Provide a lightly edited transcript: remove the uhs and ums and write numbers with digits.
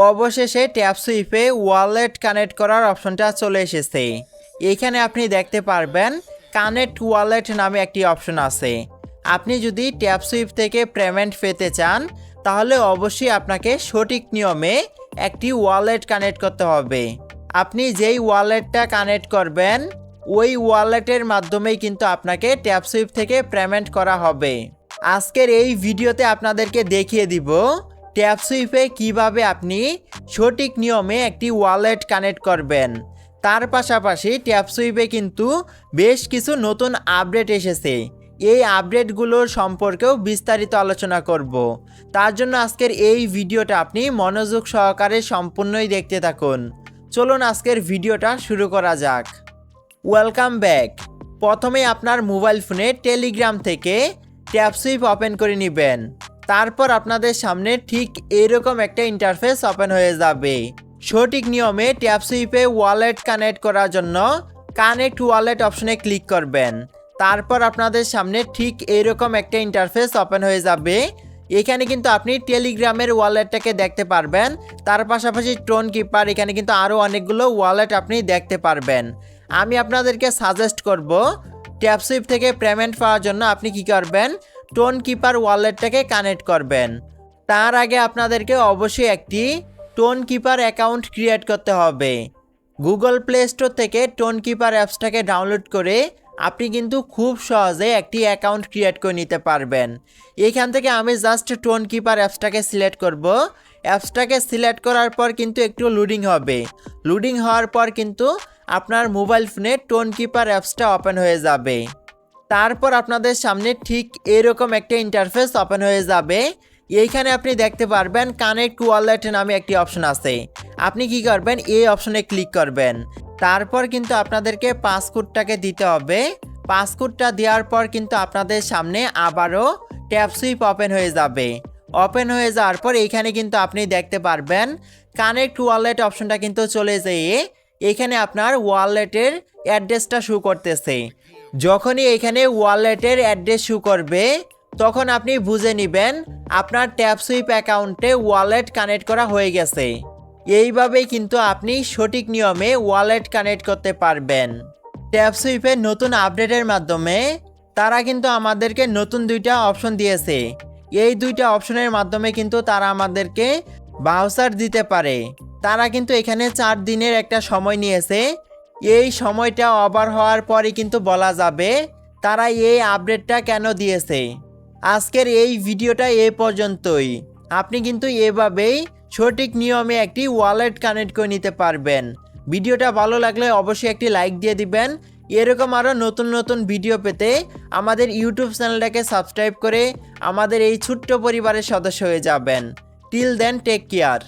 অবশেষে tap সুইপে wallet connect করার অপশনটা চলে এসেছে। এখানে আপনি দেখতে পারবেন কানেক্ট ওয়ালেট নামে একটি অপশন আছে। আপনি যদি ট্যাপ সুইপ থেকে পেমেন্ট পেতে চান তাহলে অবশ্যই আপনাকে সঠিক নিয়মে একটি ওয়ালেট কানেক্ট করতে হবে। আপনি যেই ওয়ালেটটা কানেক্ট করবেন ওই ওয়ালেটের মাধ্যমেই কিন্তু আপনাকে ট্যাপ সুইপ থেকে পেমেন্ট করা হবে। আজকের এই ভিডিওতে আপনাদেরকে দেখিয়ে দিব ট্যাপ সুইপে কিভাবে আপনি সঠিক নিয়মে একটি ওয়ালেট কানেক্ট করবেন। তার পাশাপাশি ট্যাপ সুইপে কিন্তু বেশ কিছু নতুন আপডেট এসেছে। এই আপডেটগুলোর সম্পর্কেও বিস্তারিত আলোচনা করব। তার জন্য আজকের এই ভিডিওটা আপনি মনোযোগ সহকারে সম্পূর্ণই দেখতে থাকুন। চলুন আজকের ভিডিওটা শুরু করা যাক। Welcome back. প্রথমে আপনার মোবাইল ফোনে টেলিগ্রাম থেকে ট্যাপ সুইপ ওপেন করে নেবেন। তারপর আপনাদের সামনে ঠিক এরকম একটা ইন্টারফেস ওপেন হয়ে যাবে। সঠিক নিয়মে ট্যাপ সুইপে ওয়ালেট কানেক্ট করার জন্য কানেক্ট ওয়ালেট অপশনে ক্লিক করবেন। তারপর আপনাদের সামনে ঠিক এরকম একটা ইন্টারফেস ওপেন হয়ে যাবে। এখানে কিন্তু আপনি টেলিগ্রামের ওয়ালেটটাকে দেখতে পারবেন। তার পাশাপাশি টোন কিপার, এখানে কিন্তু আরও অনেকগুলো ওয়ালেট আপনি দেখতে পারবেন। আমি আপনাদেরকে সাজেস্ট করব ট্যাপ সুইপ থেকে পেমেন্ট পাওয়ার জন্য আপনি কি করবেন, টোন কিপার ওয়ালেটটাকে কানেক্ট করবেন। তার আগে আপনাদেরকে অবশ্যই একটি টোন কিপার অ্যাকাউন্ট ক্রিয়েট করতে হবে। গুগল প্লে স্টোর থেকে টোন কিপার অ্যাপসটাকে ডাউনলোড করে আপনি কিন্তু খুব সহজে একটি অ্যাকাউন্ট ক্রিয়েট করে নিতে পারবেন। এখান থেকে আমি জাস্ট টোন কিপার অ্যাপসটাকে সিলেক্ট করব। অ্যাপসটাকে সিলেক্ট করার পর কিন্তু একটু লোডিং হবে। লোডিং হওয়ার পর কিন্তু আপনার মোবাইল ফোনে টোন কিপার অ্যাপসটা ওপেন হয়ে যাবে। তারপর আপনাদের সামনে ঠিক এরকম একটা ইন্টারফেস ওপেন হয়ে যাবে। এইখানে আপনি দেখতে পারবেন কানেক্ট ওয়ালেট নামে একটি অপশন আছে। আপনি কি করবেন, এই অপশনে ক্লিক করবেন। তারপর কিন্তু আপনাদেরকে পাসকোডটাকে দিতে হবে। পাসকোডটা দেওয়ার পর কিন্তু আপনাদের সামনে আবারও ট্যাপ সুইপ ওপেন হয়ে যাবে। ওপেন হয়ে যাওয়ার পর এইখানে কিন্তু আপনি দেখতে পারবেন কানেক্ট ওয়ালেট অপশনটা কিন্তু চলে যেয়ে এখানে আপনার ওয়ালেটের অ্যাড্রেসটা শো করতেছে। যখনই এখানে ওয়ালেটের অ্যাড্রেস শো করবে তখন আপনি বুঝে নেবেন আপনার ট্যাপ সুইপ অ্যাকাউন্টে ওয়ালেট কানেক্ট করা হয়ে গেছে। এইভাবেই কিন্তু আপনি সঠিক নিয়মে ওয়ালেট কানেক্ট করতে পারবেন। ট্যাপ সুইপের নতুন আপডেটের মাধ্যমে তারা কিন্তু আমাদেরকে নতুন দুইটা অপশন দিয়েছে। এই দুইটা অপশনের মাধ্যমে কিন্তু তারা আমাদেরকে ভাউচার দিতে পারে। তারা কিন্তু এখানে 4 দিনের একটা সময় নিয়েছে। এই সময়টা ওভার হওয়ার পরই কিন্তু বলা যাবে তারা এই আপডেটটা কেন দিয়েছে। আজকের এই ভিডিওটা এই পর্যন্তই। আপনি কিন্তু এভাবেই সঠিক নিয়মে একটি ওয়ালেট কানেক্ট করে নিতে পারবেন। ভিডিওটা ভালো লাগলে অবশ্যই একটি লাইক দিয়ে দিবেন। এরকম আরও নতুন নতুন ভিডিও পেতে আমাদের ইউটিউব চ্যানেলটাকে সাবস্ক্রাইব করে আমাদের এই ছোট্ট পরিবারের সদস্য হয়ে যাবেন। Till then, take care.